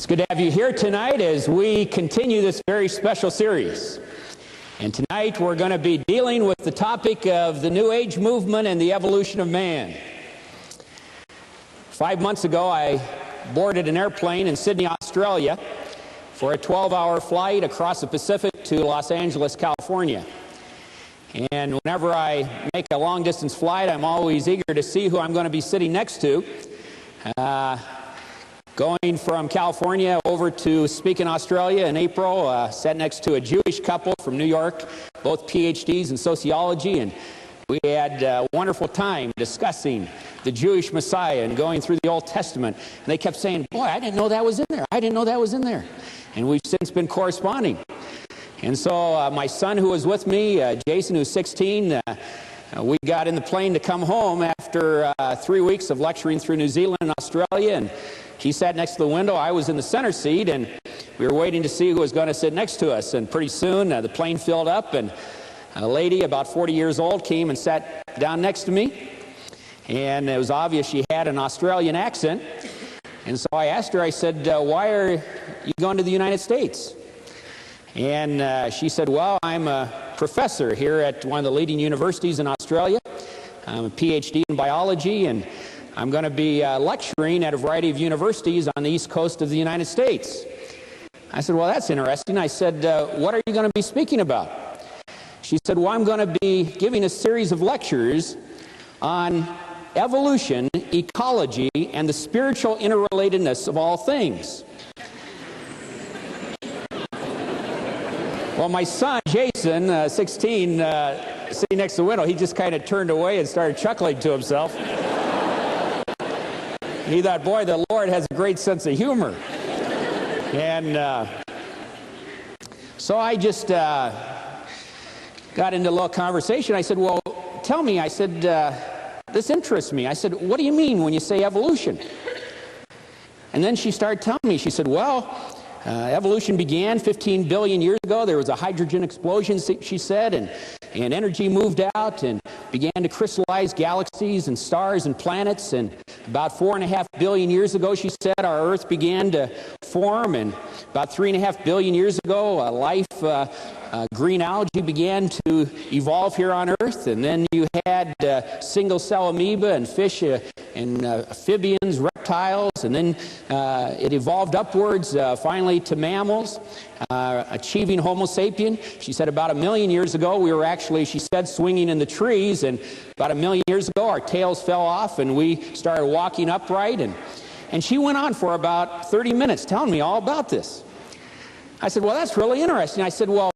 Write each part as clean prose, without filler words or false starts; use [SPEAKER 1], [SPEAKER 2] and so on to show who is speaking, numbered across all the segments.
[SPEAKER 1] It's good to have you here tonight as we continue this very special series. And tonight we're going to be dealing with the topic of the New Age movement and the evolution of man. 5 months ago, I boarded an airplane in Sydney, Australia for a 12-hour flight across the Pacific to Los Angeles, California. And whenever I make a long-distance flight, I'm always eager to see who I'm going to be sitting next to. Going from California over to speak in Australia in April, sat next to a Jewish couple from New York, both PhDs in sociology, and we had a wonderful time discussing the Jewish Messiah and going through the Old Testament. And they kept saying, boy, I didn't know that was in there. I didn't know that was in there. And we've since been corresponding. And so my son who was with me, Jason, who's 16, we got in the plane to come home after 3 weeks of lecturing through New Zealand and Australia, and he sat next to the window. I was in the center seat, and we were waiting to see who was going to sit next to us. And pretty soon, the plane filled up, and a lady about 40 years old came and sat down next to me. And it was obvious she had an Australian accent. And so I asked her, I said, why are you going to the United States? And she said, well, I'm a professor here at one of the leading universities in Australia. I'm a PhD in biology, and I'm going to be lecturing at a variety of universities on the east coast of the United States. I said, well, that's interesting. I said, what are you going to be speaking about? She said, well, I'm going to be giving a series of lectures on evolution, ecology, and the spiritual interrelatedness of all things. Well, my son, Jason, 16, sitting next to the window, he just kind of turned away and started chuckling to himself. He thought, boy, the Lord has a great sense of humor. And so I just got into a little conversation. I said, well, tell me, I said, this interests me. I said, what do you mean when you say evolution? And then she started telling me, she said, well, evolution began 15 billion years ago. There was a hydrogen explosion, she said, and energy moved out and began to crystallize galaxies and stars and planets. And about 4.5 billion years ago, she said, our Earth began to form. And about 3.5 billion years ago, life, green algae began to evolve here on Earth. And then you had single-cell amoeba and fish and amphibians, reptiles, and then it evolved upwards finally to mammals, achieving Homo sapien. She said about 1 million years ago we were actually, she said, swinging in the trees, and about 1 million years ago our tails fell off and we started walking upright. And she went on for about 30 minutes telling me all about this. I said, well, that's really interesting. I said, well,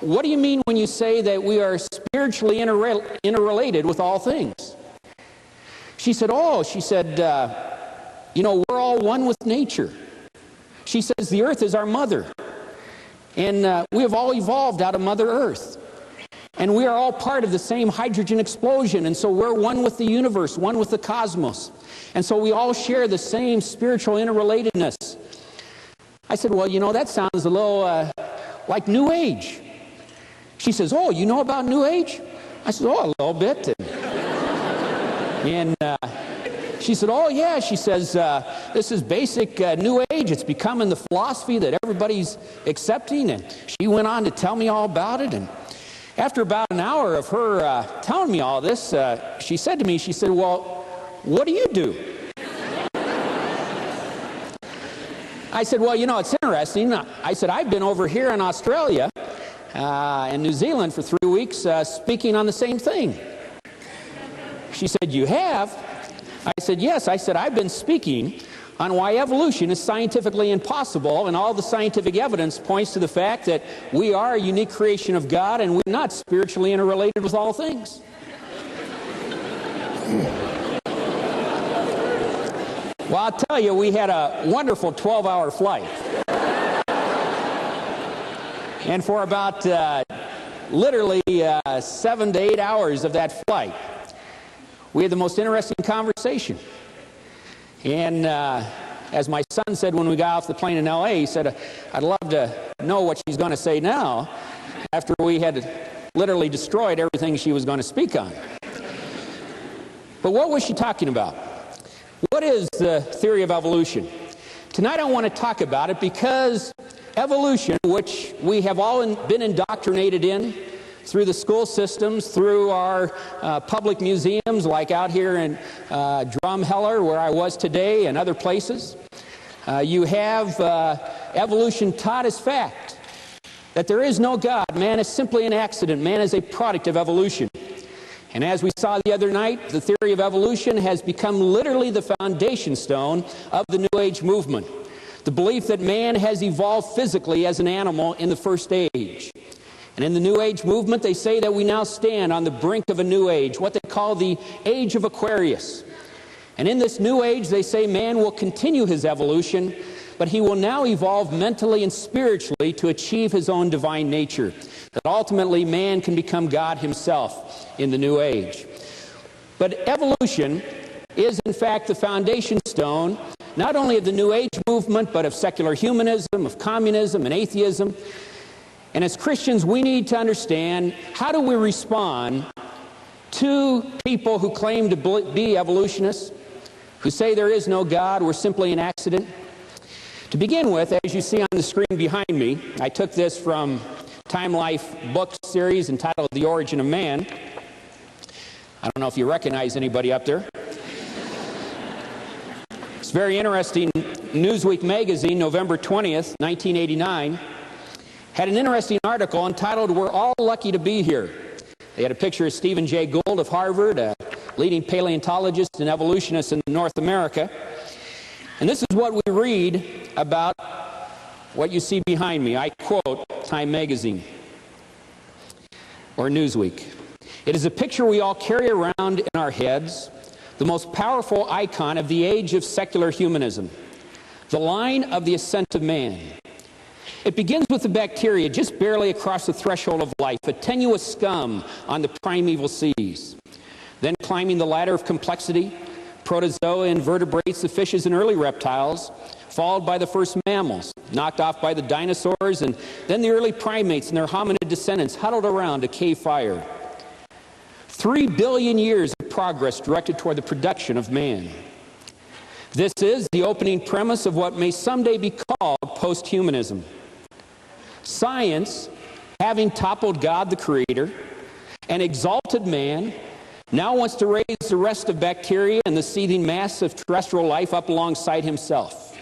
[SPEAKER 1] what do you mean when you say that we are spiritually interrelated with all things? She said, you know, we're all one with nature. She says the earth is our mother. And we have all evolved out of Mother Earth. And we are all part of the same hydrogen explosion. And so we're one with the universe, one with the cosmos. And so we all share the same spiritual interrelatedness. I said, well, you know, that sounds a little like New Age. She says, oh, you know about New Age? I said, oh, a little bit. And she said, oh, yeah. She says, this is basic New Age. It's becoming the philosophy that everybody's accepting. And she went on to tell me all about it. And after about an hour of her telling me all this, she said to me, she said, well, what do you do? I said, well, you know, it's interesting. I said, I've been over here in Australia and New Zealand for 3 weeks speaking on the same thing. She said, you have? I said, yes. I said, I've been speaking on why evolution is scientifically impossible, and all the scientific evidence points to the fact that we are a unique creation of God and we're not spiritually interrelated with all things. Well, I'll tell you, we had a wonderful 12-hour flight. And for about literally 7 to 8 hours of that flight, we had the most interesting conversation. And as my son said when we got off the plane in L.A., he said, I'd love to know what she's going to say now after we had literally destroyed everything she was going to speak on. But what was she talking about? What is the theory of evolution? Tonight I want to talk about it because evolution, which we have all been indoctrinated in through the school systems, through our public museums like out here in Drumheller where I was today and other places, you have evolution taught as fact that there is no God. Man is simply an accident. Man is a product of evolution. And as we saw the other night, the theory of evolution has become literally the foundation stone of the New Age movement. The belief that man has evolved physically as an animal in the first age. And in the New Age movement, they say that we now stand on the brink of a new age, what they call the age of Aquarius. And in this new age, they say man will continue his evolution, but he will now evolve mentally and spiritually to achieve his own divine nature. That ultimately man can become God himself in the new age. But evolution is in fact the foundation stone not only of the New Age movement, but of secular humanism, of communism and atheism. And as Christians, we need to understand, how do we respond to people who claim to be evolutionists, who say there is no God, we're simply an accident? To begin with, as you see on the screen behind me, I took this from Time Life book series entitled The Origin of Man. I don't know if you recognize anybody up there. It's very interesting. Newsweek magazine, November 20th, 1989, had an interesting article entitled, "We're All Lucky to Be Here." They had a picture of Stephen Jay Gould of Harvard, a leading paleontologist and evolutionist in North America. And this is what we read about what you see behind me. I quote Time magazine, or Newsweek. "It is a picture we all carry around in our heads, the most powerful icon of the age of secular humanism, the line of the ascent of man. It begins with the bacteria just barely across the threshold of life, a tenuous scum on the primeval seas. Then climbing the ladder of complexity, protozoa, invertebrates, the fishes and early reptiles, followed by the first mammals, knocked off by the dinosaurs, and then the early primates and their hominid descendants huddled around a cave fire. 3 billion years of progress directed toward the production of man. This is the opening premise of what may someday be called post-humanism. Science, having toppled God the Creator and exalted man, now wants to raise the rest of bacteria and the seething mass of terrestrial life up alongside himself.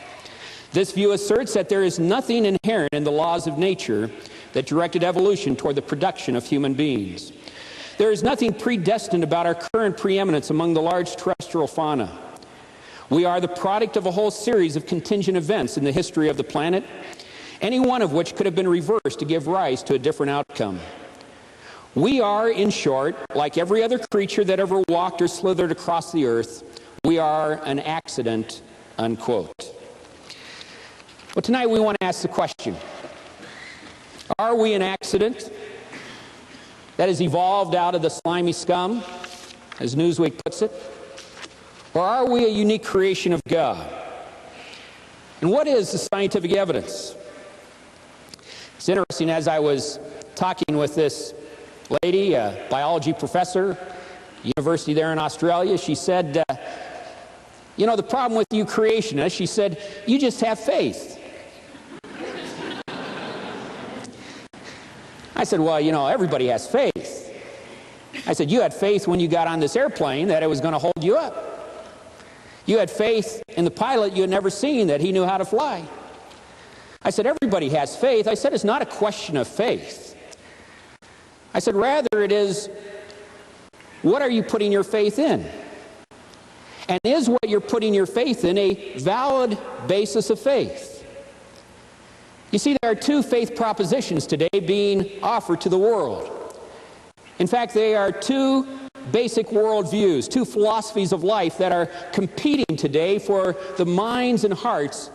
[SPEAKER 1] This view asserts that there is nothing inherent in the laws of nature that directed evolution toward the production of human beings. There is nothing predestined about our current preeminence among the large terrestrial fauna. We are the product of a whole series of contingent events in the history of the planet, any one of which could have been reversed to give rise to a different outcome. We are, in short, like every other creature that ever walked or slithered across the earth, we are an accident," unquote. Well, tonight we want to ask the question, are we an accident that has evolved out of the slimy scum, as Newsweek puts it? Or are we a unique creation of God? And what is the scientific evidence? It's interesting, as I was talking with this lady, a biology professor, university there in Australia, she said, you know, the problem with you creationists, she said, you just have faith. I said, well, you know, everybody has faith. I said, you had faith when you got on this airplane that it was going to hold you up. You had faith in the pilot you had never seen, that he knew how to fly. I said, everybody has faith. I said, it's not a question of faith. I said, rather it is, what are you putting your faith in? And is what you're putting your faith in a valid basis of faith? You see, there are two faith propositions today being offered to the world. In fact, they are two basic worldviews, two philosophies of life that are competing today for the minds and hearts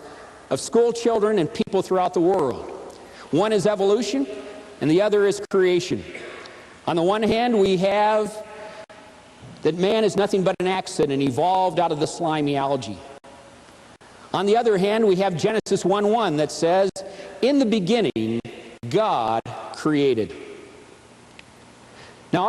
[SPEAKER 1] of school children and people throughout the world. One is evolution, and the other is creation. On the one hand, we have that man is nothing but an accident, evolved out of the slimy algae. On the other hand, we have Genesis 1:1 that says, in the beginning, God created. Now,